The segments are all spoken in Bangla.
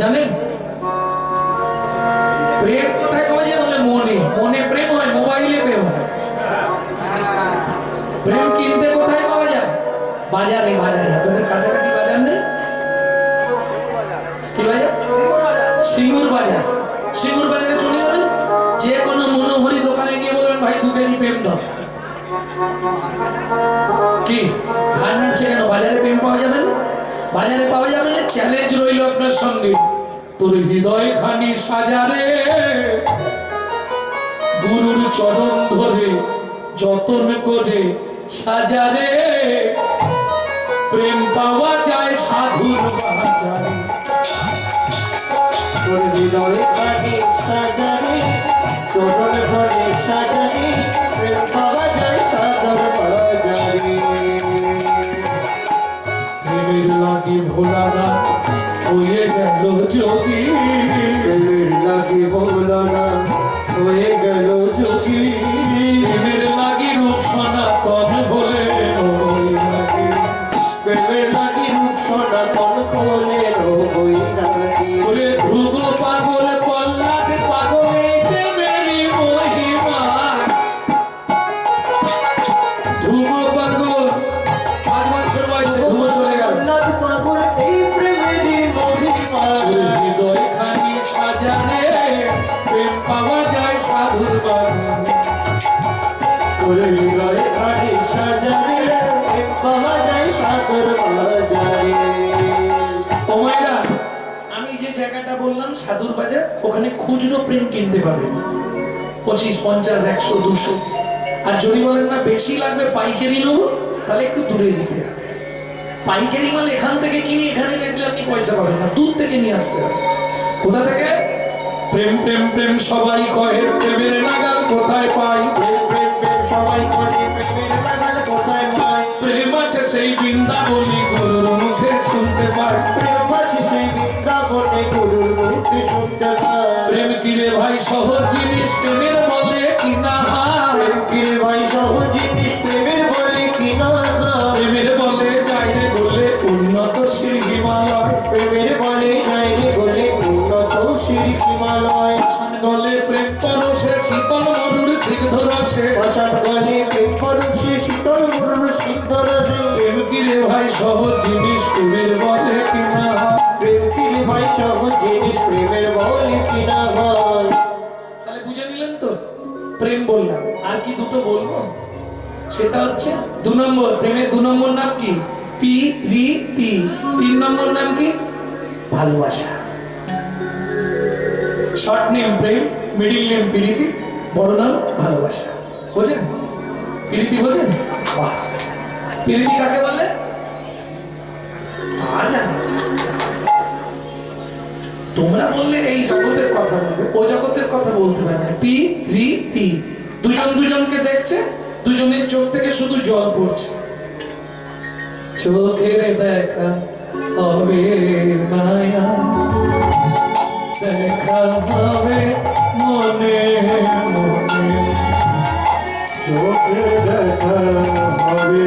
জানেন প্রেম কোথায় পাওয়া যায় বলে মনে মনে প্রেম হয় মোবাইলে প্রেম হয় প্রেম কিনতে কোথায় পাওয়া যায় বাজারে বাজারে আপনাদের কাছাকাছি বাজার নেই কি বাজার সিঙ্গুর বাজার সিঙ্গুর বাজারে চলে যাবেন যে কোনো মনোহরি দোকানে গিয়ে বলবেন ভাই 2 কেজি প্রেম দাও কি ঘাড় নাড়ছে কেন বাজারে প্রেম পাওয়া যাবে না বাজারে পাওয়া যাবে না চ্যালেঞ্জ রইল আপনার সঙ্গে তোর হৃদয় খানি সাজারে গুরুর চরণ ধরে যতন করে সাজারে প্রেম পাওয়া যায় সাধুর বাজারে তোর হৃদয় খানি সাজারে চরণ ধরে সাজারে প্রেম পাওয়া যায় সাধুর বাজারে প্রেমের লাগি ভোলা না হয়ে গেল যোগী প্রেমের লাগি ভোলা না হয়ে গেল যোগী প্রেমের লাগি রূপ সনাতন বলে প্রেমের লাগি রূপ সনাতন খোলে ওই নাকি ওরে ধ্রুব পাগল পল্লাদ পাগল এই প্রেমেরই মহিমা ধ্রুব পাগল 5 বছর বয়সে ধ্রুব চলে গেল পল্লাদ পাগল এই প্রেমেরই মহিমা হৃদয় খানি সাজারে প্রেম পাওয়া যায় সাধুর বাজারে তোর হৃদয় খানি সাজারে প্রেম পাওয়া যায় সাধুর বাজারে ও মায়েরা আমি যে জায়গাটা বললাম সাধুর বাজার ওখানে খুচরো প্রেম কিনতে পাবেন 25 50 100 200 আর যদি বলেন না বেশি লাগবে পাইকারি নেবো তাহলে একটু দূরে যেতে হবে পাইকারি মাল এখান থেকে কিনে এখানে বেচলে আপনি পয়সা পাবেন না দূর থেকে নিয়ে আসতে হবে কোথা থেকে প্রেম প্রেম প্রেম সবাই কহে প্রেমের নাগাল কোথায় পাই প্রেম প্রেম প্রেম সবাই করে প্রেমের নাগাল কোথায় পায় প্রেম আছে সেই বৃন্দাবনী গুরুর মুখে শুনতে পাই প্রেম আছে সেই বৃন্দাবনে গুরুর মুখে শুনতে পায় প্রেম কিরে ভাই সহজ জিনিস প্রেমের বলে কিনা প্রেম কিরে ভাই সহজ জিনিস প্রেমের বলে কিনা প্রেমের বলে যাইরে বলে উন্নত শ্রী হিমালয় প্রেমের বলে যায়নি বলে উন্নত শ্রী হিমালয় গলে প্রেম পরশে শীতল মরুর সিদ্ধ রসে বসাত গলে প্রেম পরশে শীতল মরুর সিদ্ধ রসে প্রেম কিরে ভাই সহজ জিনিস প্রেমের বলে কিনা প্রেম কিরে ভাই সহজ জিনিস প্রেমের বলে কিনা হয় তাহলে বুঝে নিলেন তো প্রেম বললাম আর কি দুটো বলবো সেটা হচ্ছে 2 নম্বর প্রেমের 2 নম্বর নাম কি প্রীতি 3 নম্বর নাম কি ভালোবাসা শর্ট নেম প্রেম মিডিল নেম প্রীতি বড় নাম ভালোবাসা বোঝেন প্রীতি বোঝেন বাহ প্রীতি কাকে বলে তা জানি তোমরা বললে এই জগতের কথা বলবে ও জগতের কথা বলতে পারবে না প্রীতি দুজন দুজনকে দেখছে দুজনের চোখ থেকে শুধু জল পড়ছে চোখের দেখা হবে মায়া দেখা হবে মনে মনে চোখে দেখা হবে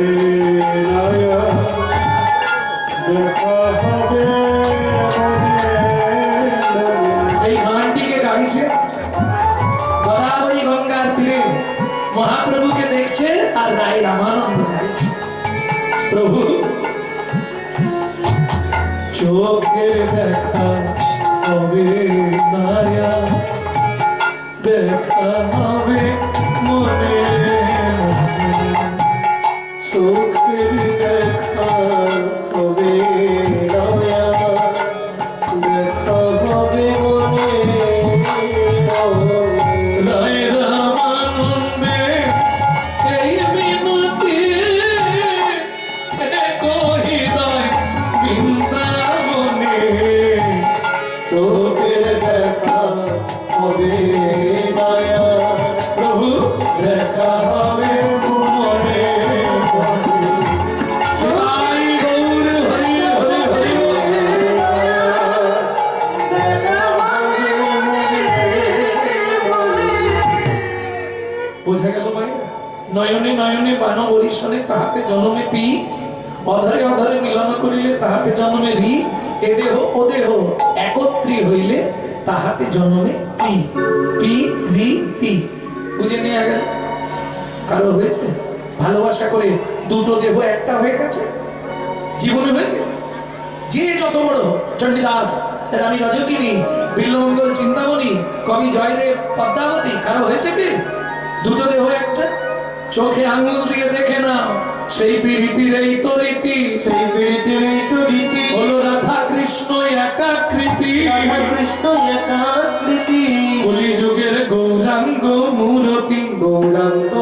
নয়া দেখা হবে এই গানটিকে গাইছে গোদাবরী গঙ্গার তীরে মহাপ্রভুকে দেখছে আর রায় রামানন্দ গাইছে প্রভু চোখের দেখা হবে মায়া দেখা হবে মনে মনে চোখের দেখা হবে নয়া দেখা হবে মনে রায় রামানন্দে এই মিনতি কহিদায় বৃন্দাবনে চোখের দেখা হবে নয়া প্রভু দেখা হবে মনে মনে জয় গৌর হরি হরি হরি বোঝা গেল ভাই নয়নে নয়নে বান বরিশনে তাহাতে জনমে পি অধরে অধরে মিলন করিলে তাহাতে জন্মে রি এ দেহ ও দেহ একত্র পুত্রী হইলে তাহাতে জন্মে কি প্রীতি। বুঝে নিয়ে গেল? কারো হয়েছে ভালোবাসা করে দুটো দেহ একটা হয়ে গেছে? জীবনে হয়েছে? যে যত বড় চণ্ডীদাস, রানী রজকিনী, বিল্লমঙ্গল চিন্তামণি, কবি জয়দেব, পদ্মাবতী, কারো হয়েছে কি দুটো দেহ একটা? চোখে আঙুল দিয়ে দেখে নাও, সেই প্রীতির এই তো রীতি, সেই প্রীতির এই তো রীতি, হলো রাধা কৃষ্ণ একাকৃতি, রাধা কৃষ্ণ একাকৃতি, কলিযুগের গৌরাঙ্গ মূরতি, গৌরাঙ্গ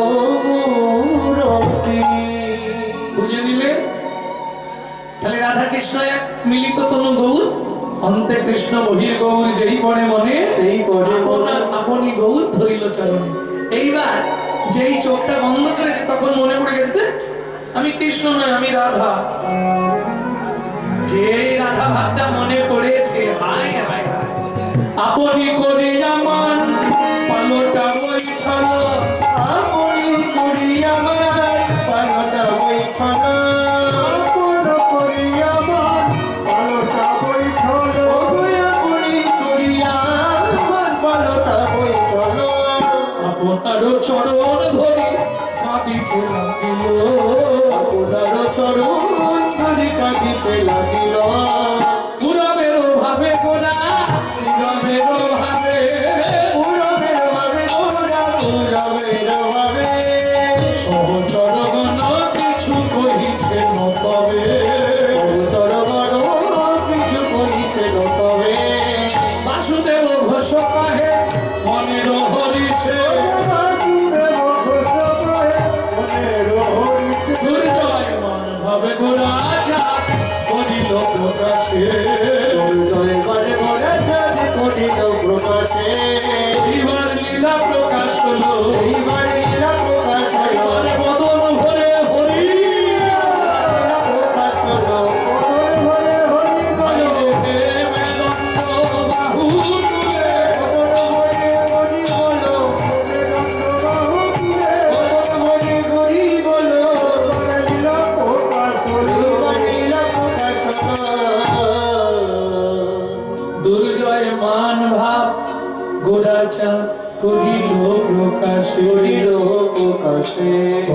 মূরতি। বুঝে নিলে? তাহলে রাধা কৃষ্ণ এক মিলিত তনু গৌর, অন্তে কৃষ্ণ বহির গৌর, যেই পড়ে মনে সেই পড়ে মনে। আপনি গৌর ধরিল চরণে। এইবার যেই চোখটা বন্ধ করেছে তখন মনে পড়ে গেছে যে আমি কৃষ্ণ নয়, আমি রাধা। যে রাধা ভাবটা মনে পড়েছে, হায় হায় হায়, আপনি করে আমার পালটা বৈঠল, আপনি করি আমার পালটা বৈঠল, আপন করি আমার পালটা বৈঠল, আপনি করি আমার পালটা বৈঠল, আপনার চরণ ধরি কাঁদিতে লাগিল, আপনার চরণ ধরি কাঁদিতে লাগিল, পুরবের ভাবে গোরা, পুরবের ভাবে, পুরবের ভাবে গোরা, পুরবের ভাবে, সহচরগণ কিছু কহিছে নতবে, চরণ কিছু করিছে তবে, বাসুদেব ঘোষ কাহে মনের হরিষে, দুর্জয় মন ভাবে গোরা চাঁদ করিল প্রকাশে, এইবার লীলা প্রকাশ হলো, এবারে বদন ভরে হরি, মেদন্ত বাহু তুলে, দুর্জয় মান ভাব গোরা চাঁদ করিল প্রকাশে,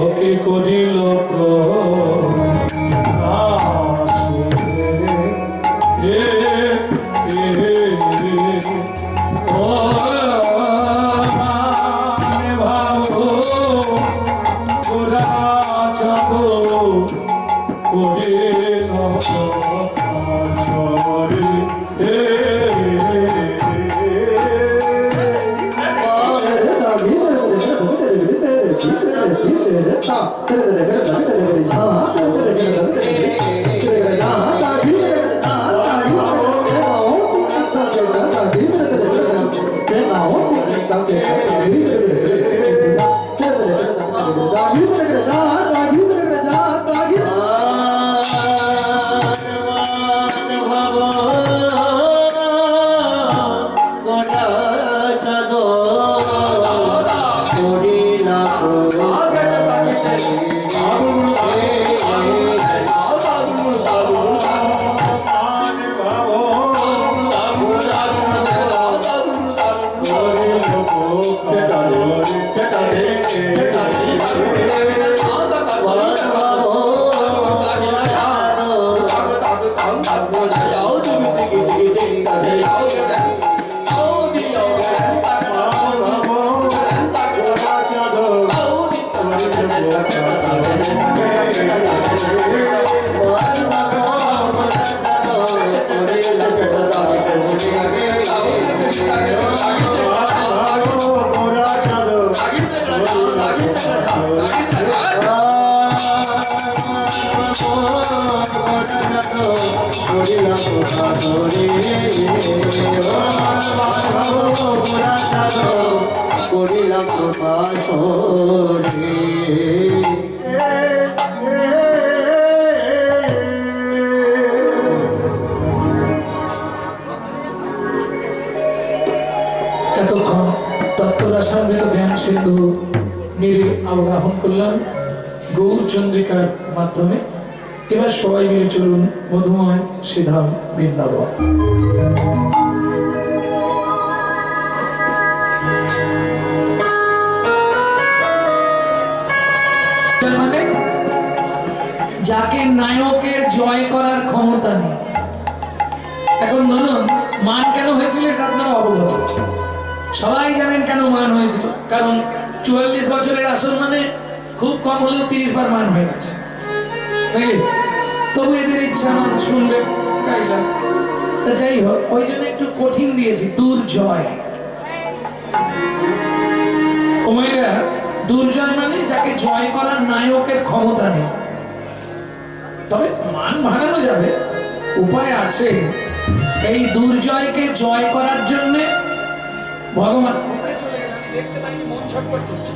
ওকে করিল প্রকাশে। এ, এ, ও মান ভাব গোরা চাঁদ করিল প্রকাশে। করিলাম প্রকাশ এতক্ষণ তত্ত্বরাসামৃত জ্ঞান সিন্ধু নিরে অবগাহন করলাম গৌর চন্দ্রিকার মাধ্যমে। এবার সবাই মিলে চলুন মধুময় সিধাম বৃন্দাবন। যাকে নায়কের জয় করার ক্ষমতা নেই। এখন ধরুন মান কেন হয়েছিল এটা আপনারা অবগত, সবাই জানেন কেন মান হয়েছিল। কারণ 44 বছরের আসন মানে খুব কম হলেও 30 বার মান হয়ে গেছে, বুঝলি? তবু এদের ইচ্ছা মান শুনবে, গাইলাম। তা যাই হোক, ওই জন্য একটু কঠিন দিয়েছি, দুর্জয়। ওমেরা দুর্জয় মানে যাকে জয় করার নায়কের ক্ষমতা নেই। তবে মান ভাঙানো যাবে, উপায় আছে। এই দুর্জয়কে জয় করার জন্য ভগবান দেখতে পাইনি, মন ছটফট করছে।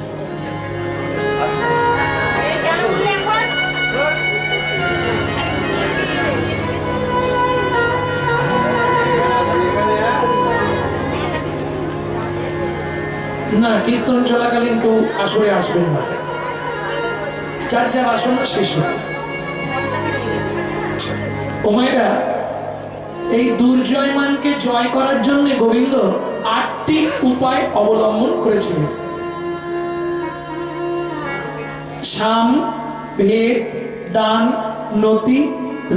না, কীর্তন চলাকালীন কেউ আসরে আসবেন না, যার যার আসনা শেষ হবে। ওমেরা এই দুর্জয়মানকে জয় করার জন্য গোবিন্দ 8টি উপায় অবলম্বন করেছিলেন। সাম, ভেদ, দান, নতি,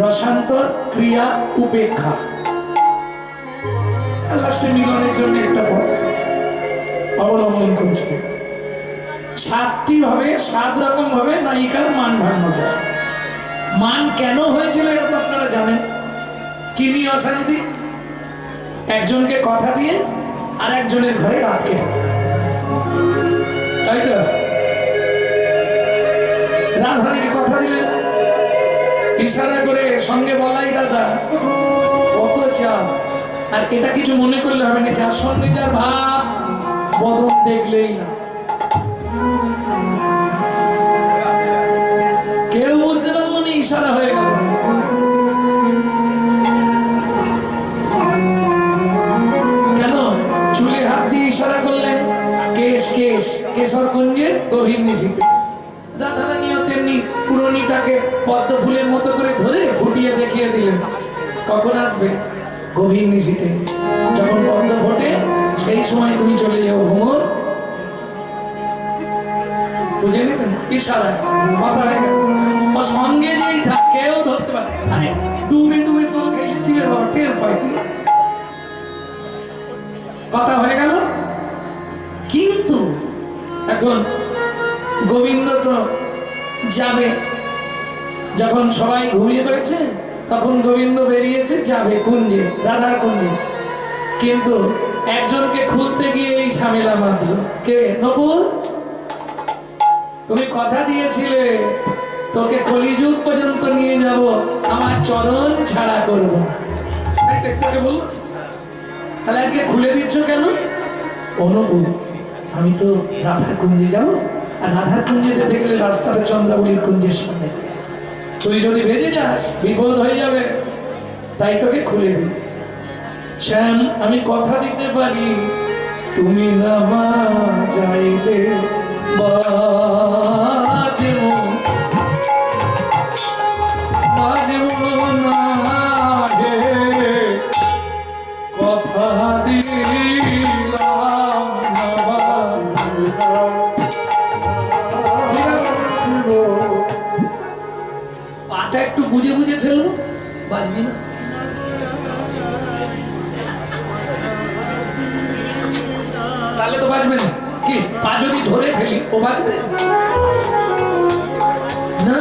রসান্তর, ক্রিয়া, উপেক্ষা। লাস্টে মিলনের জন্য একটা পথ অবলম্বন করেছিলেন। 7টি ভাবে, 7 রকম ভাবে নায়িকার মান ভাঙানো যায়। মান কেন হয়েছিল এটা তো আপনারা জানেন। কি নিয়ে অশান্তি? একজনকে কথা দিয়ে আর একজনের ঘরে রাত কেটে, তাই তো? রাধারানীকে কথা দিলেন, ইশারা করে সঙ্গে বলাই দাদা, কত চাপ। আর এটা কিছু মনে করলে হবে না, যার সঙ্গে যার ভাব বদন দেখলেই না। কেউ বুঝতে পারলো না, ইশারা হয়ে গেল। কেন? চুলে হাত দিয়ে ইশারা করলেন, কেশ কেশ কেশর কুঞ্জে গভীর নিশীথে। রাধারানীও তেমনি পুরনিটাকে পদ্ম ফুলের মতো করে ধরে ফুটিয়ে দেখিয়ে দিলেন, কখন আসবে? গভীর নিশীথে। যখন পদ্ম ফোটে সেই সময় তুমি চলে যাও ভ্রমর। বুঝে নেবেন ইশারা, কথা হয়ে গেল। সঙ্গে যেই থাক, কেউ ধরতে পারে। আরে ডুবে ডুবে জল খাইলে শিবের বাবা টের পায়, কথা হয়ে গেল। কিন্তু এখন গোবিন্দ তো যাবে, যখন সবাই ঘুমিয়ে পড়েছে তখন গোবিন্দ বেরিয়েছে, যাবে কুঞ্জে, রাধার কুঞ্জে। কিন্তু একজনকে খুলতে গিয়ে এই ঝামেলা বাঁধল। কে? নপুর, তুমি কথা দিয়েছিলে তোকে কলিযুগ পর্যন্ত নিয়ে যাব, আমার চরণ ছাড়া করবো না, তাই তো একটু বললো। তাহলে আজকে খুলে দিচ্ছ কেন? অনুকূল, আমি তো রাধার কুঞ্জে যাবো, আর রাধার কুঞ্জে যেতে গেলে রাস্তাটা চন্দ্রাবলীর কুঞ্জের সামনে, তুই যদি বেজে যাস বিপদ হয়ে যাবে, তাই তোকে খুলে দিই। শ্যাম, আমি কথা দিতে পারি, তুমি না বাজাইলে বাজবো, বাজবো না হে, কথা দিলাম না বাজবো। পাটা একটু বুঝে বুঝে ফেলবো, বাজবি না। তাহলে তো বাজবে না। কি পা যদি ধরে ফেলি ও বাজবে না?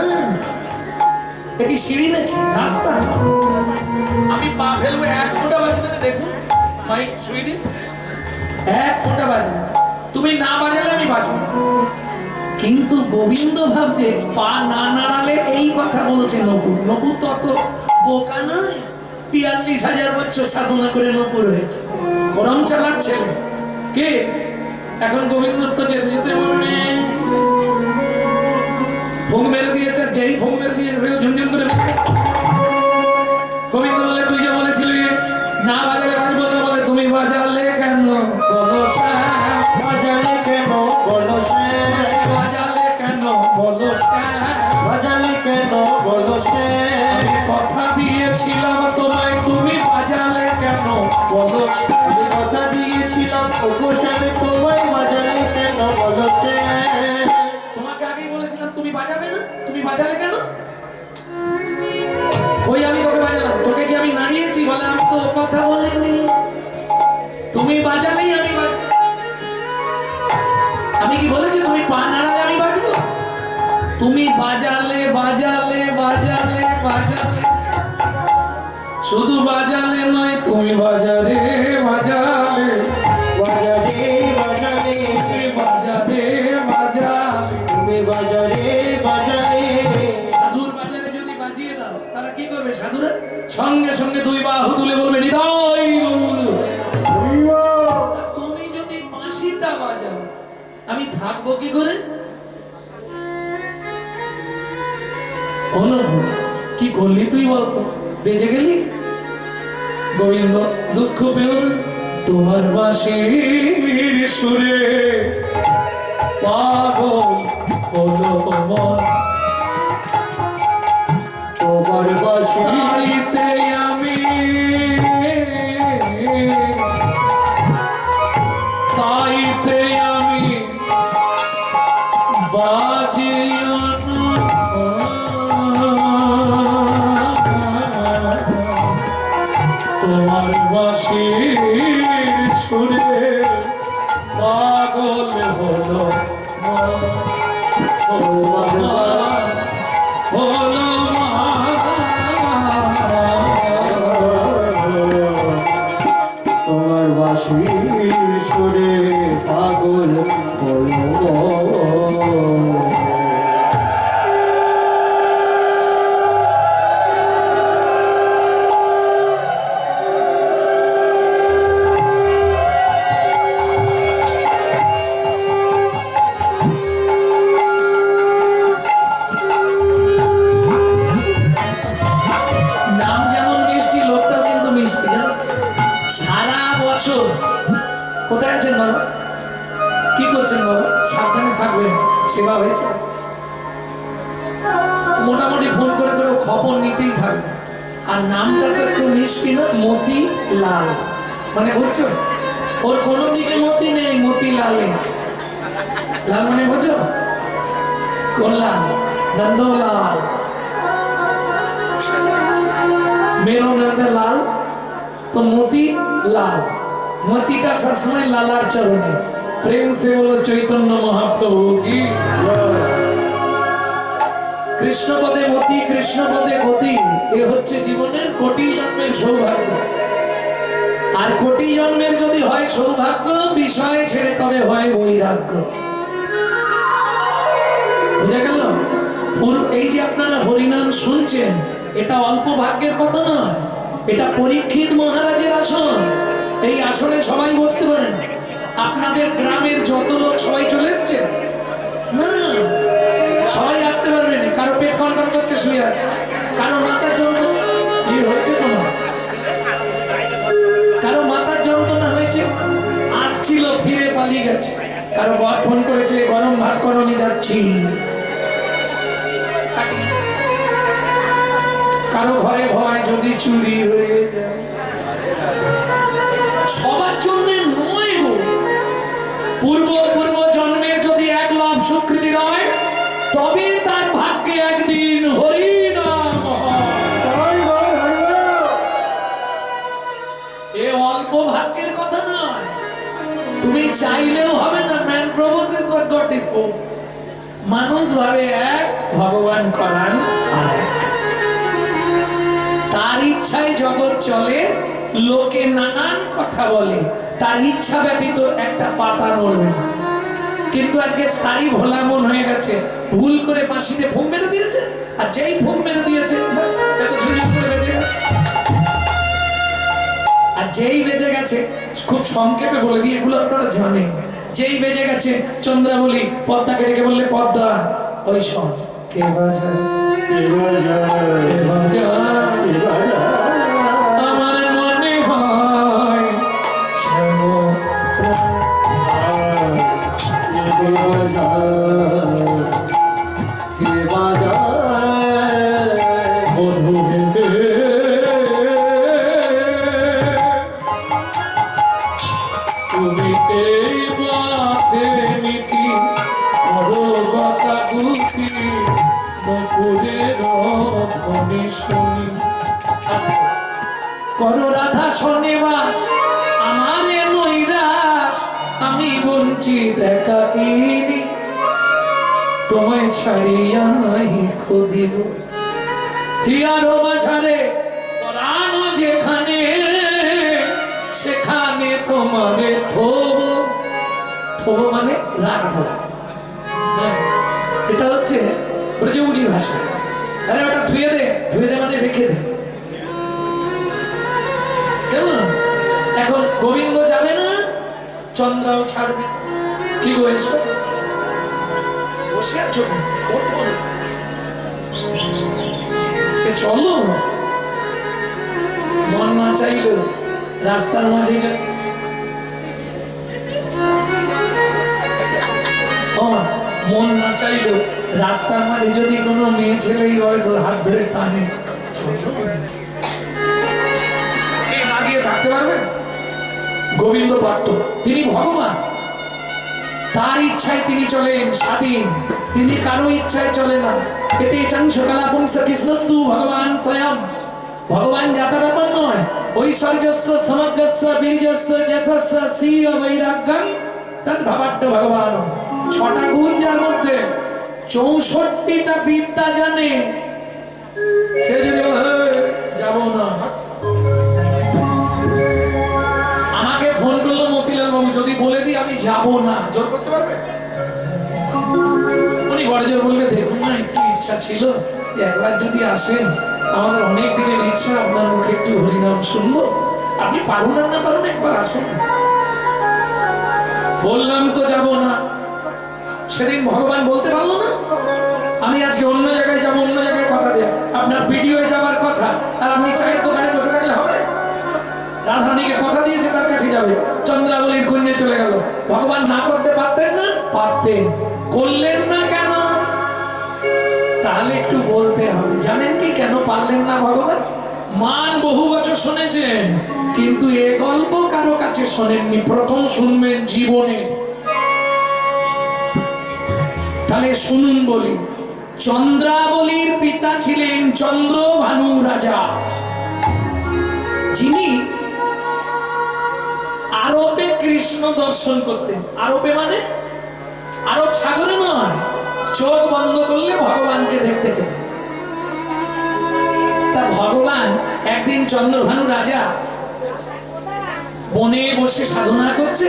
এটি সিঁড়ি নাকি রাস্তা? আমি পা ফেলবো, 1 ফোঁটা বাজবে না। দেখুন মাইক ছুঁয়ে দিন, 1 ফোঁটা বাজবে। তুমি না বাজালে আমি বাজবো। কিন্তু গোবিন্দ ভাবছে পা না নাড়ালে এই কথা বলছে নপুর। নপুর তো অত বোকা নয়, 42,000 বছর সাধনা করে নপুর হয়েছে, করম চালাক ছেলে। কে? এখন গোবিন্দ তো যেতে যেতে বলবে, ফোন মেরে দিয়েছে, যেই ফোন মেরে দিয়েছে সেও ঝুনঝুন করে বেঁচে গেছে। গোবিন্দ বলে, তুই যে বলেছিলি না বাজালে বাজবো না, বলে তুমি বাজালে কেন বলো শ্যাম, বাজালে কেন বলো শ্যাম, বাজালে কেন বলো শ্যাম, বাজালে কেন বলো শ্যাম, আমি কথা দিয়েছিলাম তোমায়, তুমি বাজালে কেন বলো শ্যাম, আমি কথা দিয়েছিলাম উপসারে তোমায়, বাজালে কেন বলো শ্যাম। তোমাকে আগেই বলেছিলাম তুমি বাজাবে না, তুমি বাজালে কেন? কই আমি তোকে বাজালাম? তোকে কি আমি নাড়িয়েছি? বলে আমি তো ও কথা বলিনি। তুমি বাজালেই আমি আমি কি বলেছি তুমি পা নাড়ালে আমি বাজবো? তুমি বাজালে বাজালে বাজালে বাজালে, শুধু বাজালে নয় তুমি বাজারে বাজালে বাজারে বাজারে বাজারে বাজালে। তুমি বাজারে বাজারে সাধুর বাজারে যদি বাজিয়ে দাও তারা কি করবে? সাধুরা সঙ্গে সঙ্গে দুই বাহু তুলে বলবে হৃদয় গৌর। তুমি যদি বাঁশিটা বাজাও আমি থাকবো কি করে? অনুভব কি করলি তুই বলতো? বেজে গেলি। গোবিন্দ দুঃখ পেও না, তোমার বাঁশির সুরে পাগল হলো মন। তোমার বাঁশিতে আমি তাইতে আমি বাজিও না। তোমার বাঁশির সুরে পাগল হলো মন। তোমার হলো তোমার বাঁশির সুরে পাগল হলো। নাম যেমন মিষ্টি লোকটাও কিন্তু মিষ্টি জানো। সারা বছর কোথায় আছেন বাবা? কি করছেন বাবা? সাবধানে থাকবেন। সেবা হয়েছে? মোটামুটি ফোন করে করে খবর নিতেই থাকবে। আর নামটা তো একটু মিষ্টি না, মতি লাল। মানে বুঝছো ওর কোনো দিকে মতি নেই, মতি লালে। লাল মানে বুঝছো কোন লাল? নন্দলাল। मेरो नंद लाल तो मोती लाल। मोती का सब समय लालार चरणे। प्रेम से बोलो चैतन्य महाप्रभु की। कृष्ण पदे मोती, कृष्ण पदे गति, ये হচ্ছে জীবনের কোটি জন্মের সৌভাগ্য। আর কোটি জন্মের যদি হয় সৌভাগ্য, বিষয় ছেড়ে তবে হয় বৈরাগ্য। বুঝা গেল? এই যে আপনারা হরিনাম শুনছেন, এটা অল্প ভাগ্যের কথা নয়। এটা পরীক্ষিত মহারাজের আসন। এই আসনে সবাই বসতে পারেন। আপনাদের গ্রামের যত লোক সবাই চলে এসছে না, সবাই আসতে পারবেন। কারো পেট কনকন করছে শুয়ে আছে, কারো মাথার যন্ত্রণা কি হয়েছে, তোমার কারো মাথার যন্ত্রণা হয়েছে, আসছিল ফিরে পালিয়ে গেছে। কারো বর ফোন করেছে গরম ভাত করো আমি যাচ্ছি। কারো ঘরে ভয় যদি চুরি হয়ে যায়। সবার জন্য নয় গো। পূর্ব পূর্ব জন্মের যদি এক লাভ স্বীকৃতি হয়, তবে তার ভাগ্যে একদিন হরিনাম হয়। এ অল্প ভাগ্যের কথা নয়। তুমি চাইলেও হবে না। Man proposes but god disposes. মানুষ ভাবে এক, ভগবান করান আরেক। তার ইচ্ছায় জগৎ চলে, লোকে নানান কথা বলে, তার ইচ্ছা ব্যতীত একটা পাতা নড়বে না। কিন্তু আজকে সারি ভোলা মন হয়ে গেছে, ভুল করে বাঁশিতে ফুঁক মেরে দিয়েছে, আর যেই ফুঁক মেরে দিয়েছে ব্যাস এত ঝুড়ি করে বেজে গেছে। আর যেই বেজে গেছে, খুব সংক্ষেপে বলে দিই, এগুলো আপনারা জানেন। যেই বেজে গেছে চন্দ্রাবলী পদ্মাকে ডেকে বললে, পদ্মা ওই শোন কে বাজায়, আমার মনে হয় তুমি এই পথের নীতি করো কথা বুঝি, নকুলের ধ্বনি শুনি। করো রাধা শোনেবাস আমারে নৈরাস, আমি বঞ্চিত একাকিনী, তোমায় ছাড়িয়া নাই খুদিব। হিয়ারো মাঝারে পরাণ যেখানে, সেখানে তোমাকে থব। থব মানে রাখবো। সেটা হচ্ছে ব্রজবুলি ভাষা। আরে ওটা ধুয়ে দে, ধুয়ে দে মানে রেখে দে। কেমন? এখন গোবিন্দ যাবে না, চন্দ্রাও ছাড়বে। কি গো এসো, বসে আছো, ওঠো না। চলো, মন না চাইলো রাস্তার মাঝে মন না চাইলো রাস্তার মাঝে যদি কোনো মেয়ে ছেলেই হয়তো হাত ধরে টানে, লাগিয়ে থাকতে পারবে? গোবিন্দ পারত, তিনি ভগবান, তার ইচ্ছায় তিনি চলেন স্বাধীন, তিনি কারো ইচ্ছায় চলে না। এতে চঞ্চকলা পুংস কৃষ্ণস্তু ভগবান স্বয়ং, ভগবান যাতা ব্যাপার নয়। ঐশ্বর্যস্য সমগ্রস্য বীর্যস্য যশস্য শ্রীয় বৈরাগ্যং তদ ভাবাট্য ভগবান। 6টা গুণ যার মধ্যে, 64টা বিদ্যা জানে, সে যদি যাব না। আমাকে ফোন করলো মতিলাল বাবু, যদি বলে দিই আমি যাব না, জোর করতে পারবে? উনি বড় জোর বলবে, দেখুন না একটু ইচ্ছা ছিল, একবার যদি আসেন, আমাদের অনেক দিনের ইচ্ছা আপনার মুখে একটু হরিনাম শুনবো, আপনি পারুন আর না পারুন একবার আসুন। বললাম তো যাব না। সেদিন ভগবান বলতে পারলো না আমি আজকে অন্য জায়গায় যাবো, অন্য জায়গায় কথা দেয়া, আপনার ভিডিওয়ে যাবার কথা, আর আপনি চায়ের দোকানে বসে থাকলে হবে? রাধারানীকে কথা দিয়েছে তার কাছে যাবে, চন্দ্রাবলীর কুঞ্জে চলে গেল। ভগবান না করতে পারতেন না? পারতেন, করলেন না কেন? তাহলে একটু বলতে হবে। জানেন কি কেন পারলেন না ভগবান? মান বহু বছর শুনেছেন, কিন্তু এ গল্প কারো কাছে শোনেননি, প্রথম শুনবেন জীবনে। তাহলে শুনুন বলি, চন্দ্রাবলীর পিতা ছিলেন চন্দ্রভানু রাজা, যিনি আরবে কৃষ্ণ দর্শন করতেন। আরবে মানে আরব সাগরে নয়, চোখ বন্ধ করলে ভগবানকে দেখতে পেতেন। তা ভগবান একদিন চন্দ্রভানু রাজা বনে বসে সাধনা করছে,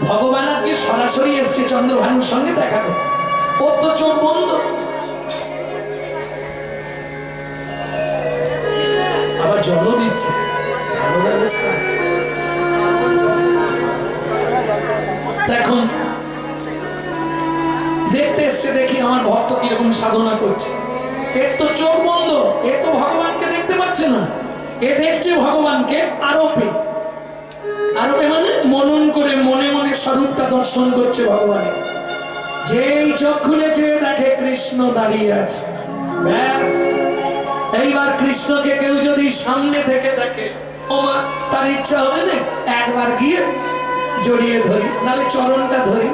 ভগবান আজকে সরাসরি এসছে চন্দ্রভানুর সঙ্গে দেখা করতে। ওর তো চোখ বন্ধ, আবার জলও দিচ্ছে, ভালো ব্যবস্থা আছে। এখন দেখতে এসছে, দেখি আমার ভক্ত কিরকম সাধনা করছে। এর তো চোখ বন্ধ, এ তো ভগবানকে দেখতে পাচ্ছে না। এ দেখছে ভগবানকে আরোপে। আরোপে মানে মনন করে মনে মনে স্বরূপটা দর্শন করছে ভগবানের। যেই চোখ খুলেছে দেখে কৃষ্ণ দাঁড়িয়ে আছে, ব্যাস। এইবার কৃষ্ণকে কেউ যদি সামনে থেকে দেখে, ওমা, তার ইচ্ছা হবে না একবার গিয়ে জড়িয়ে ধরি, নালে চরণটা ধরি,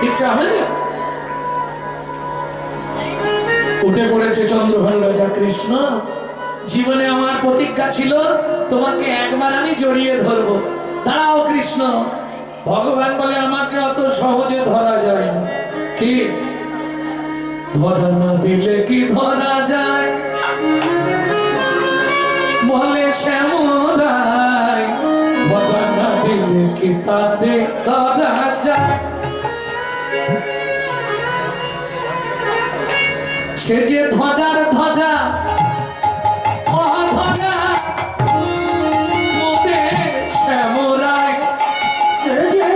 ইচ্ছা হবে না? উঠে পড়েছে চন্দ্রভানু রাজা, কৃষ্ণ, জীবনে আমার প্রতিজ্ঞা ছিল তোমাকে একবার আমি জড়িয়ে ধরবো, দাঁড়াও কৃষ্ণ। ভগবান বলে, আমাকে অত সহজে ধরা যায় না। কি ধরা না দিলে কি ধরা যায়? বলে শ্যামরাই, ধরা না দিলে কি তাদের ধরা যায়? সে যে ধরার ধরা অধরা মোদে শ্যামরাই, সে যে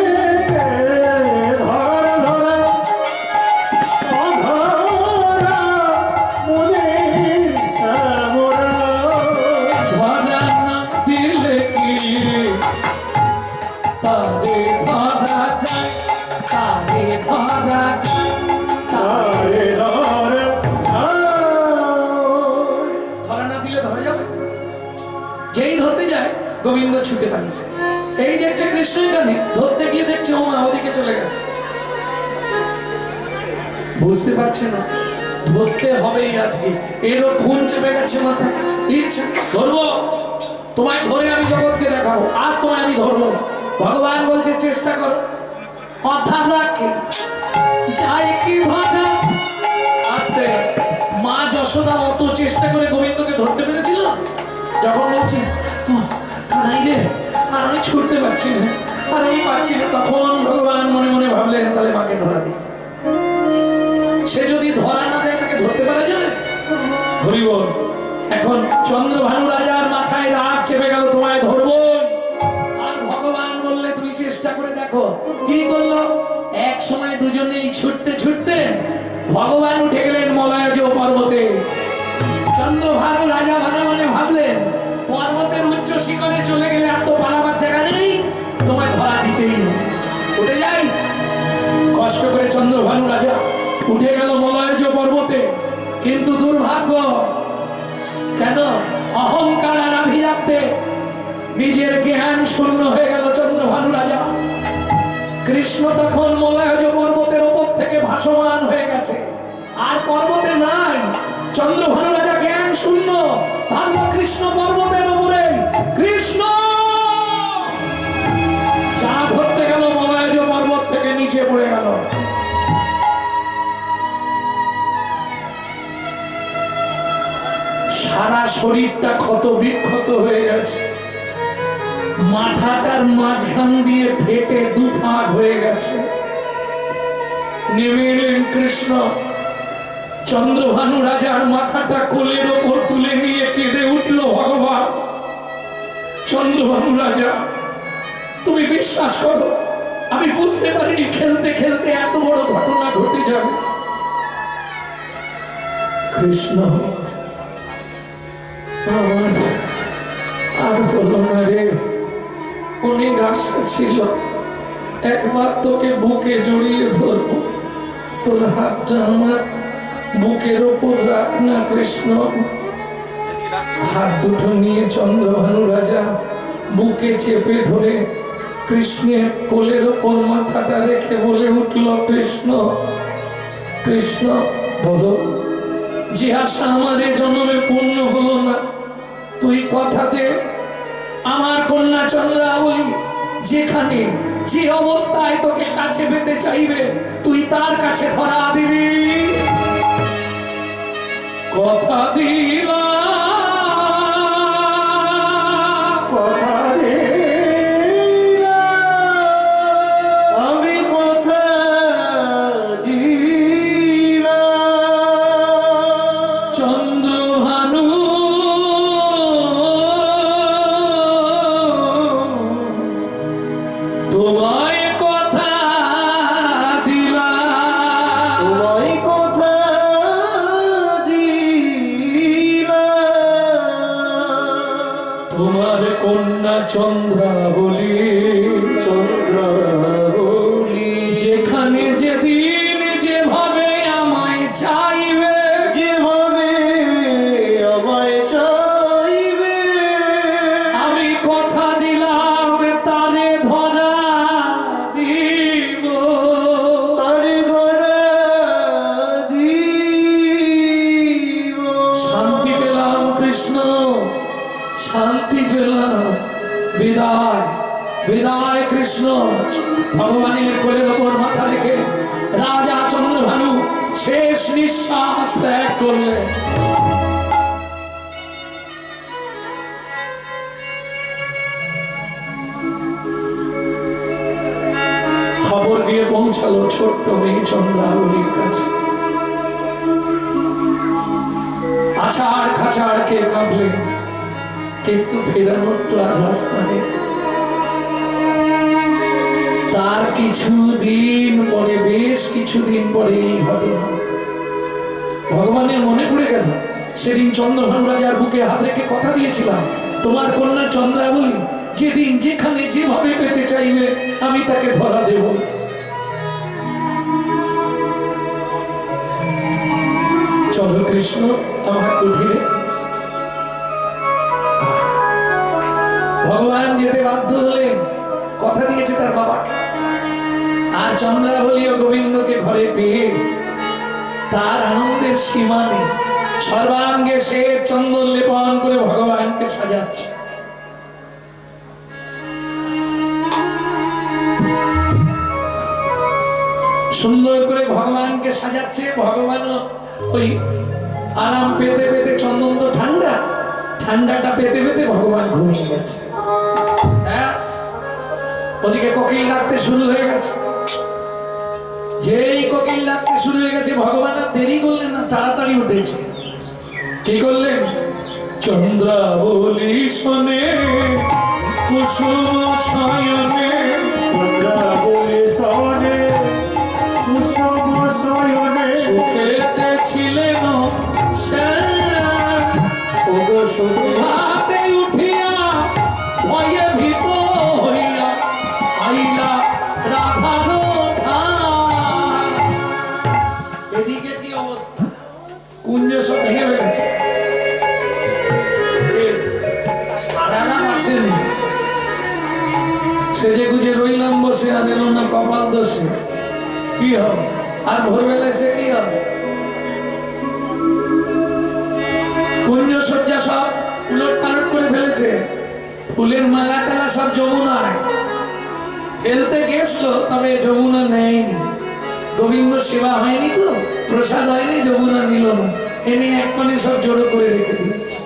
ধরা ধরা অধরা মোরে শ্যামরা। ধরা না দিলে কি তারে ধরা যায়, তারে ধরা যায়, তারে ধরা ধরা না দিলে ধরা যাবে? যেই ধরতে যায় গোবিন্দ ছুটে পারে। এই দেখছে কৃষ্ণ এখানে, ধরতে গিয়ে দেখছে ওমা ওদিকে চলে গেছে, বুঝতে পারছে না। ধরতে হবেই আজকে। এরও খুন চেপে গেছে মাথায়, ইচ্ছা ধরবো তোমায়, ধরে আমি জগৎকে দেখাবো, আজ তোমায় আমি ধরবো। ভগবান বলছে চেষ্টা করো, অর্থাৎ রাখে যাই কি ভাটা। আস্তে মা যশোদা অত চেষ্টা করে গোবিন্দকে ধরতে পেরেছিল, যখন বলছি কানাই রে আর আমি ছুটতে পারছি না, আর আমি পারছি না, তখন ভগবান মনে মনে ভাবলেন তাহলে মাকে ধরা দিই। সে যদি ধরা না দেয় তাকে ধরতে পারা যাবে? হরি বল। এখন চন্দ্রভানু রাজার মাথায় রাগ চেপে গেল, তোমায় ধরবো। আর ভগবান বললে তুমি চেষ্টা করে দেখো। কি করলো? এক সময় দুজনেই ছুটতে ছুটতে ভগবান উঠে গেলেন মলয়জ পর্বতে। চন্দ্রভানু রাজা মনে মনে ভাবলেন পর্বতের উচ্চ শিখরে চলে গেলে আর তো পালাবার জায়গা নেই, তোমায় ধরা দিতেই হবে। উঠে যাই। কষ্ট করে চন্দ্রভানু রাজা উঠে গেল মলয়জ পর্বতে, কিন্তু দুর্ভাগ্য, কেন? অহংকার আর আভিজাত্যে নিজের জ্ঞান শূন্য হয়ে গেল চন্দ্রভানু রাজা। কৃষ্ণ তখন মলয়জ পর্বতের উপর থেকে ভাসমান হয়ে গেছে, আর পর্বতে নাই। চন্দ্রভানু রাজা জ্ঞান শূন্য, ভাবল কৃষ্ণ পর্বতের উপরে। কৃষ্ণ যা ধরতে গেল মলয়জ পর্বত থেকে নিচে পড়ে গেল। সারা শরীরটা ক্ষত বিক্ষত হয়ে গেছে, মাথাটার মাঝখান দিয়ে ফেটে দুভাগ হয়ে গেছে। নেমে এলেন কৃষ্ণ, চন্দ্রভানু রাজার মাথাটা কোলের ওপর তুলে নিয়ে কেঁদে উঠল, ভগবান চন্দ্রভানু রাজা তুমি বিশ্বাস করো, আমি বুঝতে পারিনি খেলতে খেলতে এত বড় ঘটনা ঘটে যাবে। কৃষ্ণ আমার আর হলো না রে, অনেক আশা ছিল একবার তোকে বুকে জড়িয়ে ধরবো, তোর হাতটা আমার বুকের ওপর রাখ না কৃষ্ণ। হাত দুটো নিয়ে চন্দ্রভানু রাজা বুকে চেপে ধরে কৃষ্ণের কোলের ওপর মাথাটা রেখে বলে উঠল, কৃষ্ণ কৃষ্ণ বলো, যে আশা আমার এ জন্মে পূর্ণ হলো না, তুই কথা দে আমার কন্যা চন্দ্রাবলী যেখানে যে অবস্থায় তোকে কাছে পেতে চাইবে তুই তার কাছে ধরা দিবি। কথা দিলাম, কথা দিলাম, আমি কথা দিলাম। চন্দ্রভানু তোমায় কথা দিলাম, তোমায় কথা দিলাম। তোমার কন্যা চন্দ্রাবলী, চন্দ্রাবলী যেখানে যেদিন যেভাবে আমায় চাইবে, যেভাবে আমায় চাইবে, আমি কথা দিলাম তারে ধরা দিব, তারে ধরা দিব। শান্তি পেলাম কৃষ্ণ, শান্তি পেলাম। বিদায় বিদায় কৃষ্ণ। ভগবানের কোলের ওপর মাথা রেখে রাজা চন্দ্রভানু শেষ নিঃশ্বাস ত্যাগ করলেন। খবর গিয়ে পৌঁছালো ছোট্ট মেয়ে চন্দ্রাবলীর কাছে। আছাড় খাচাড় কে কাঁপলে, কিন্তু ফেরানোর তো আর রাস্তা নেই। তার কিছুদিন পরে, বেশ কিছুদিন পরে এই ঘটনা ভগবানের মনে পড়ে গেল। সেদিন চন্দ্রভানু রাজার বুকে হাত রেখে কথা দিয়েছিলাম, তোমার কন্যা চন্দ্রাবলী যেদিন যেখানে যেভাবে পেতে চাইবে আমি তাকে ধরা দেব। চলো কৃষ্ণ আমার কুঠিরে। ভগবান যেতে বাধ্য হলেন, কথা দিয়েছে তার বাবাকে। আর চন্দ্রাবলী ও গোবিন্দকে ঘরে পেয়ে তার আনন্দের সীমা নেই। সর্বাঙ্গে সে চন্দন লেপন করে ভগবানকে সাজাচ্ছে। সুন্দর করে ভগবানকে সাজাচ্ছে। ভগবানও ওই আরাম পেতে পেতে, চন্দন তো ঠান্ডা, ঠান্ডাটা পেতে পেতে ভগবান ঘুমিয়ে গেছে। ব্যাস, ওদিকে কোকিল ডাকতে শুরু হয়ে গেছে। যেই কোকিল ডাকতে শুরু হয়ে গেছে, ভগবান আর দেরি করলেন না, তাড়াতাড়ি উঠেছে। কি করলেন? চন্দ্রাবলী শোনে কুসুম শয়নে, চন্দ্রাবলী শোনে কুসুম শয়নে, সুখেতে ছিলেন ওগো সুখে হাতে উঠিয়া ভয়ে ভীত হইয়া আইলা রাধার ধার। এদিকে কি অবস্থা? কুঞ্জ সব ভেঙে গেছে। সারা রাত আসেনি, সেজে গুজে রইলাম বসে, আর এলো না কপাল দোষে। কি হবে? আর ভোরবেলায় সে কি হবে? কুঞ্জ সজ্জা সব উলট পালট করে ফেলেছে। ফুলের মালা টালা সব যমুনায় ফেলতে গেছিল, তবে যমুনা নেয়নি। গোবিন্দ সেবা হয়নি তো, প্রসাদ হয়নি, যমুনা নিল না। এনে এক কোণে সব জড়ো করে রেখে দিয়েছে।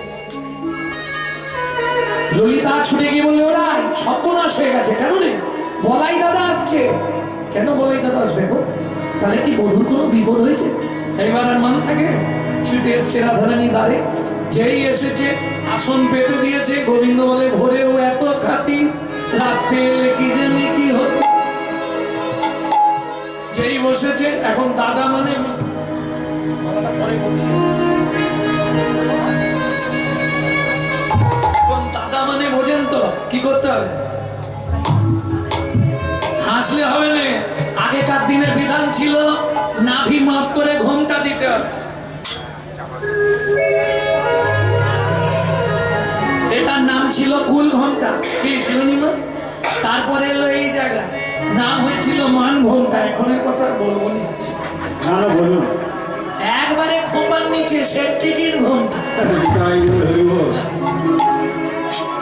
ললিতা ছুটে গিয়ে বললে, ওরা সর্বনাশ হয়ে গেছে। কেন রে? বলাই দাদা আসছে। কেন বলাই দাদা আসবে গো? তাহলে কি বধুর কোনো বিপদ হয়েছে? এইবার আর মান থাকে? ছুটে এসছে রাধারানী দ্বারে। যেই এসেছে আসন পেতে দিয়েছে। গোবিন্দ বলে, ভোরেও এত খাতি, রাত্রে এলে কি জানি কি হতো। যেই বসেছে, এখন দাদা মানে পরে বলছি, এখন দাদা মানে বোঝেন তো কি করতে হবে? হাসলে হবে না। আগেকার দিনের বিধান ছিল নাভি মাপ করে ঘোমটা দিতে হবে। এটার নাম ছিল কুল ঘোমটা। কি ছিল নিমা? তারপরে এলো এই জায়গা, নাম হয়েছিল মান ঘোমটা। এখনের কথা বলবো না, না বলুন। একবারে খোপার নিচে সেফটিকিট ঘোমটা। তাই হইব।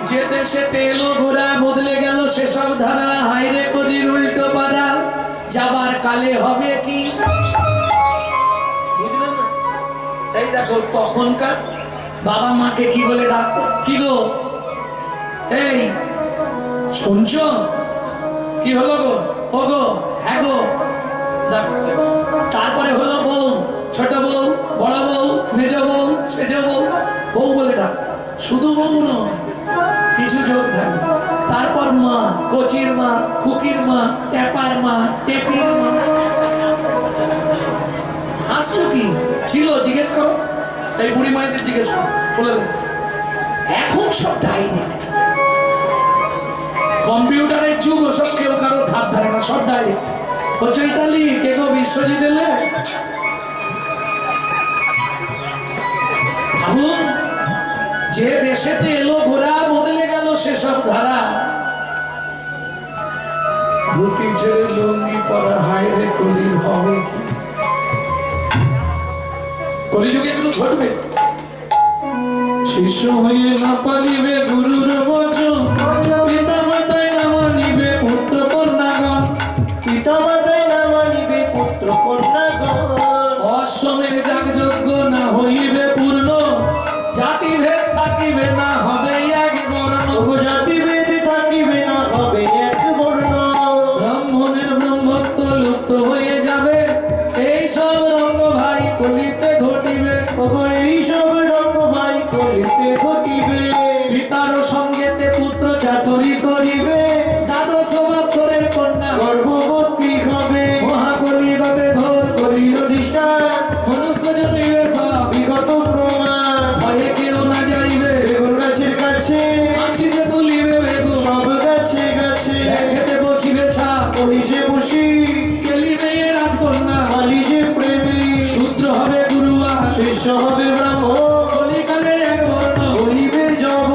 যে দেশে তেলো ঘোড়া বদলে গেল সেসব ধারা, হাইরে কদির উল্টো পাড়া, যাবার কালে হবে কি? বুঝলেন না? এই দেখো, তখনকার বাবা মাকে কি বলে ডাকতো? কি গো, এই শুনছো? কি হলো গো? ও গো, হ্যাঁ গো। তারপরে হলো বউ, ছোট বউ, বড় বউ, মেজ বউ, সেজ বউ। বউ বলে ডাকতো। শুধু বউ নয়, কিছু যোগ থাকবে। তারপর মা, কচির মা, খুকির মা, ট্যাপার মা, টেপির মা। হাসছো কি? ছিল, জিজ্ঞেস করো। এই বুড়ি মায়েদের জিজ্ঞেস করো, বলে দেবো। এখন সব ডাইরেক্ট, কম্পিউটারের যুগ। ওসব কেউ কারো ধার ধারে না, সব ডাইরেক্ট। ও চৈতালি, কে গো বিশ্বজিৎ এলে? ভাবুন, যে দেশেতে এলো ঘোড়া বদলে গেল সেসব ধারা। ধুতি ছেড়ে লুঙ্গি পরা, হায়রে কলির হবে কি? কলিযুগে এগুলো ঘটবে। শিষ্য হয়ে না পালিবে গুরুর বচন, পিতা মাতায় না মানিবে পুত্র কন্যাগণ, পিতা মাতায় না মানিবে পুত্র কন্যাগণ, অশ্বমের যাগযজ্ঞ না হইবে পূর্ণ, জাতিভেদ থাকিবে না হবে এক বর্ণ, জাতিভেদ থাকিবে না হবে এক বর্ণ, ব্রাহ্মণের ব্রহ্মত্ব লুপ্ত হয়ে যাবে, এই সব রঙ্গ ভাই কলিতে ঘটিবে। এইসব রঙ্গ ভাই করিতে ঘটিবে। পিতার সঙ্গেতে পুত্র চাতুরি করিবে, দ্বাদশ বৎসরের কন্যা গর্ভবতী হবে। মহাকলিগতে ঘোর করিল অধিষ্ঠান মনুষ্য জন্মিবে সব, বিগত প্রমাণ ভয়ে কেউ না যাইবে। বেগুন গাছের কাছে আঁকশিতে তুলিবে বেগুন, সব গাছে গাছে খেতে বসিবে ছা, কহিছে বসি কেলিবে এ রাজকন্যা। মালি যে প্রেমী শূদ্র হবে গুরুয়া, শিষ্য হবে ব্রাহ্মণ, কলিকালে এক বর্ণ, হইবে যব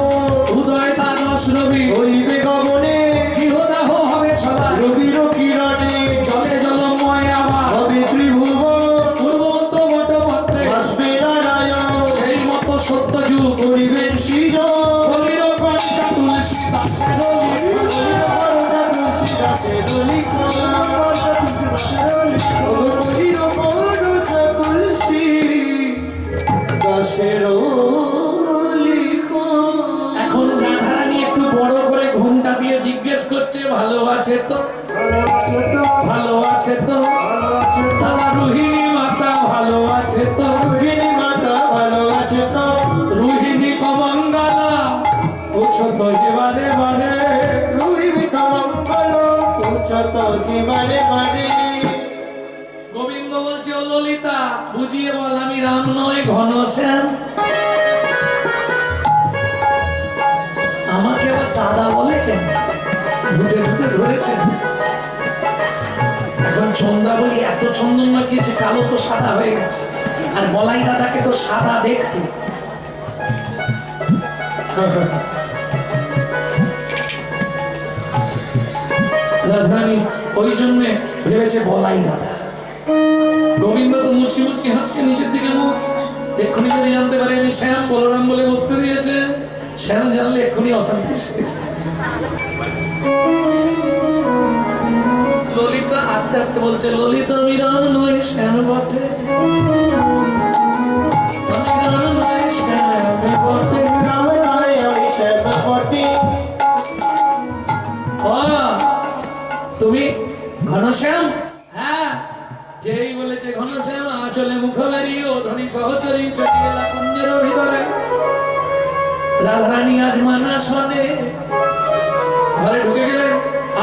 উদয় দ্বাদশ রবি, হইবে গগনে গৃহদাহ হবে সবাই, রবির কিরণে জলে জলময় আবার হবে ত্রিভুবন, পূর্বন্ত বট এখন রাধারানী একটু বড় করে ঘুমটা দিয়ে জিজ্ঞেস করছে ভালো আছে তো, ভালো আছে তো, আমার রোহিণী মাতা ভালো আছে তো, রোহিণী কমঙ্গলা পুছো তো এবারে বারে, গোবিন্দ বলছে ও ললিতা বুঝিয়ে বল আমি রাম নয় ঘনশ্যাম। আমাকে আবার দাদা বলে কেন? ভূতে ভূতে ধরেছেন। এখন চন্দ্রাবলী এত চন্দন মাখিয়েছে কালো তো সাদা হয়ে গেছে, আর বলাই দাদাকে তো সাদা দেখতো। রাধারানী ওই জন্য ভেবেছে বলাই দাদা। গোবিন্দ তো মুচকি মুচকি হাসকে নিচের দিকে মুখ, এক্ষুনি যদি জানতে পারে আমি শ্যাম বলরাম বলে বসতে দিয়েছে, শ্যাম জানলে এক্ষুনি অশান্তি শেষ। ললিতা আস্তে আস্তে বলছে ললিতা আমি রাম নয় শ্যাম বটে, আমি রাম নয় শ্যাম বটে। তুমি ঘনশ্যাম? হ্যাঁ। যেই বলেছে ঘনশ্যাম আঁচলে মুখমেরি ও ধনী সহচরী চলে গেল কুঞ্জের ভিতরে। রাধারানী আজ মানা শোনে, ঘরে ঢুকে গেলেন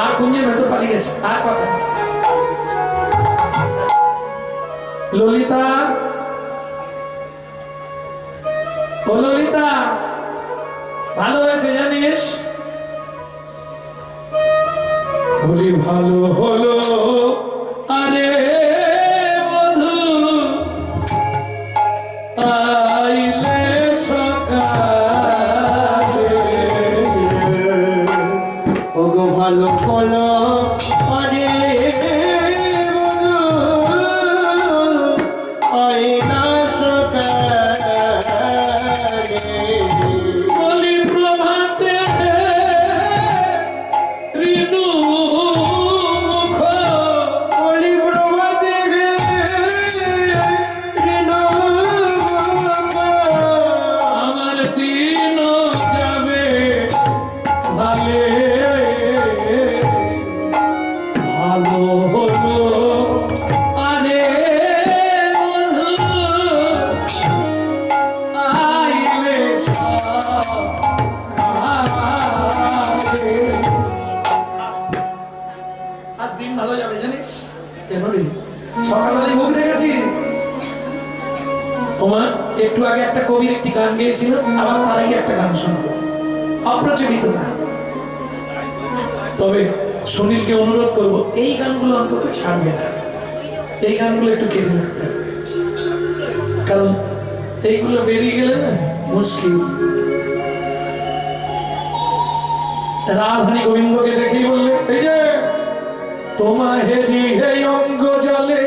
আর কুঞ্জের ভেতর পালিয়ে গেছে, আর কথা নেই। ললিতা, ও ললিতা ভালো হয়েছে জানিস? বলি ভালো হলো আরে বধূ আইলে সকালে, ওগো ভালো বলো আরে আইনা সকালে, বলি প্রভাতে ঋণু মুখ, বলি প্রভাতে আমার দিন যাবে ভালে, ভালো হলো আরে বধূ আইলে সকালে। আজ দিন ভালো যাবে জানিস কেন রে? সকালবেলায় মুখ দেখেছি তোমার। একটু আগে একটা কবির একটি গান গেয়েছিল, আবার তার আগে একটা গান শোনাবো, অপ্রচলিত গান। তবে সুনীলকে অনুরোধ করব এই গানগুলো অন্তত ছাড়বে না, এই গানগুলো একটু কেটে রাখতে হবে, কারণ এইগুলো বেরিয়ে গেলে না মুশকিল। রাধারানী গোবিন্দকে দেখেই বললে এই যে তোমার হেরি হে অঙ্গ জলে,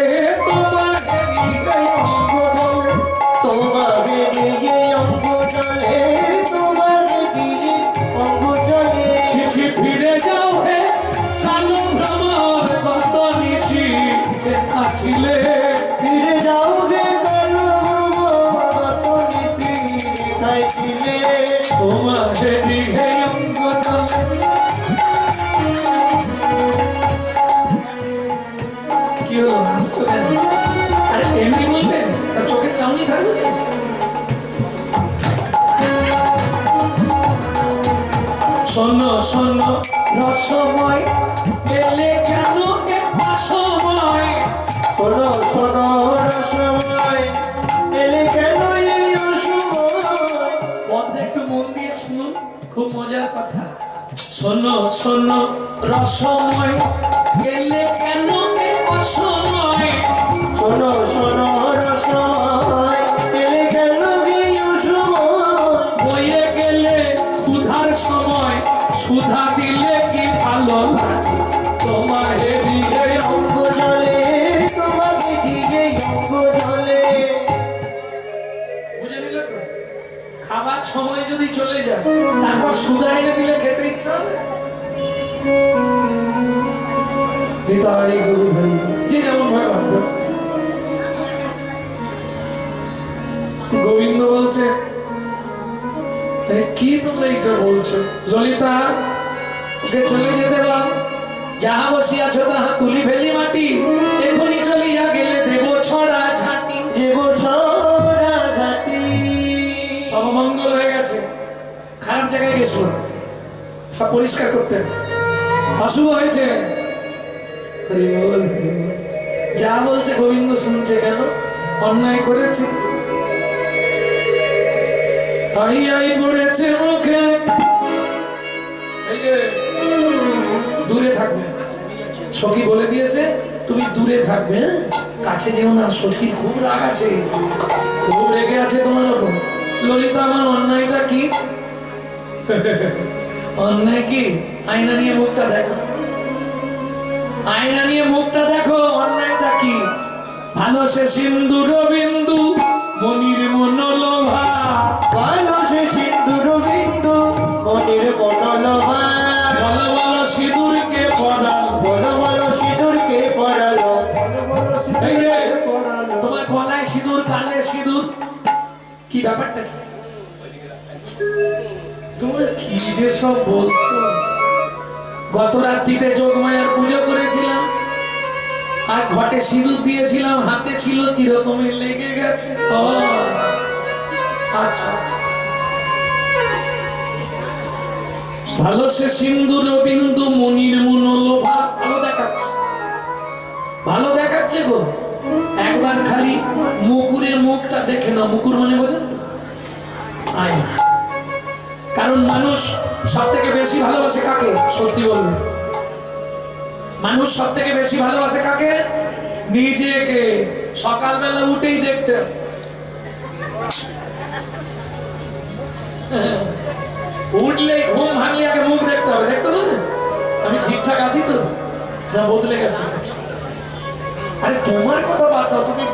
তোমার হেরি হে অঙ্গ জলে, তোমাকে দিয়ে অঙ্গ চলে, তোমাকে দিয়ে অঙ্গ চলে, চিঠি ফিরে যাও হে কালো ভ্রমর কত নিশি যে আছিলে, ফিরে যাও গে কালো কত নীতি তাই ছিলে, তোমার হেরি হে অঙ্গ জলে। কি হলো হাসছো কেন? আরে এমনি বলবে, চোখের চাউনি থাকবে। শোনো শোনো রসময় এলে কেন এ অসময়, শোনো শোনো রসময় এলে কেন এই অসময়, কথা একটু মন দিয়ে শুনুন, খুব মজার কথা। শোনো শোনো রসময় এলে কেন এ অসময়, শোনো শোনো রসময় এলে কেন এই অসময়, বয়ে গেলে ক্ষুধার সময় সুধা দিলে কি ভালো লাগে, তোমার হেরি হে অঙ্গ জলে, তোমাকে দিয়ে অঙ্গ জলে, বুঝে নিলে তো? খাবার সময় যদি চলে যায় তারপর সুধা এনে দিলে খেতে ইচ্ছা হবে? নিতাই গুরু হরি, যে যেমন ভাবে ভাবত। গোবিন্দ বলছে, কি তোমরা এটা বলছো? ললিতা, ওকে চলে যেতে বল, যাহা বসিয়াছ তাহা তুলি ফেলি মাটি, এখনই চলিয়া গেলে দেব ছড়া ঝাঁটি। দেব ছড়া ঝাঁটি। সব মঙ্গল হয়ে গেছে, খারাপ জায়গায় গেছিল, সব পরিষ্কার করতে, অশুভ হয়েছে। হরি বল, হরি বল। যা বলছে গোবিন্দ শুনছে কেন? অন্যায় করেছে, আই আই পড়েছে মুখে। এই যে, দূরে থাকবে, সখী বলে দিয়েছে তুমি দূরে থাকবে, হ্যাঁ? কাছে যেও না, সখীর খুব রাগ আছে, খুব রেগে আছে তোমার উপর। ললিতা, আমার অন্যায়টা কি? অন্যায় কি? আয়না নিয়ে মুখটা দেখো, আয়না নিয়ে মুখটা দেখো, অন্যায়টা কি? ভালো সে সিন্দুর বিন্দু মনির মনোলোভা, ভালো সে সিন্দুর বিন্দু মনির মনোলোভা। বলো বলো সিঁদুরকে পরাল, বলো বলো সিঁদুরকে পরালো। এই যে, তোমার গলায় সিঁদুর, কালে সিঁদুর, কি ব্যাপারটা কি? তোমরা কি যে সব বলছো? গত রাত্রিতে যোগমায়ার পুজো করেছিলাম, আর ঘটে সিঁদুর দিয়েছিলাম, হাতে ছিল কি রকমের লেগে গেছে। ও আচ্ছা আচ্ছা। ভালো সে সিন্দুর বিন্দু মনির মনোলোভা, ভালো দেখাচ্ছে, ভালো দেখাচ্ছে গো। একবার খালি মুকুরের মুখটা দেখে নাও। মুকুর মানে বোঝেন তো? আয়না। কারণ মানুষ সব থেকে বেশি ভালোবাসে কাকে? সত্যি বলবে, মানুষ সব থেকে বেশি ভালোবাসে কাকে? নিজেকে। সকালবেলা উঠেই দেখতে হবে, উঠলে ঘুম ভাঙলে আগে মুখ দেখতে হবে, দেখতে হবে আমি ঠিকঠাক আছি তো, না বদলে গেছি। আরে তোমার কথা বাদ দাও, তুমি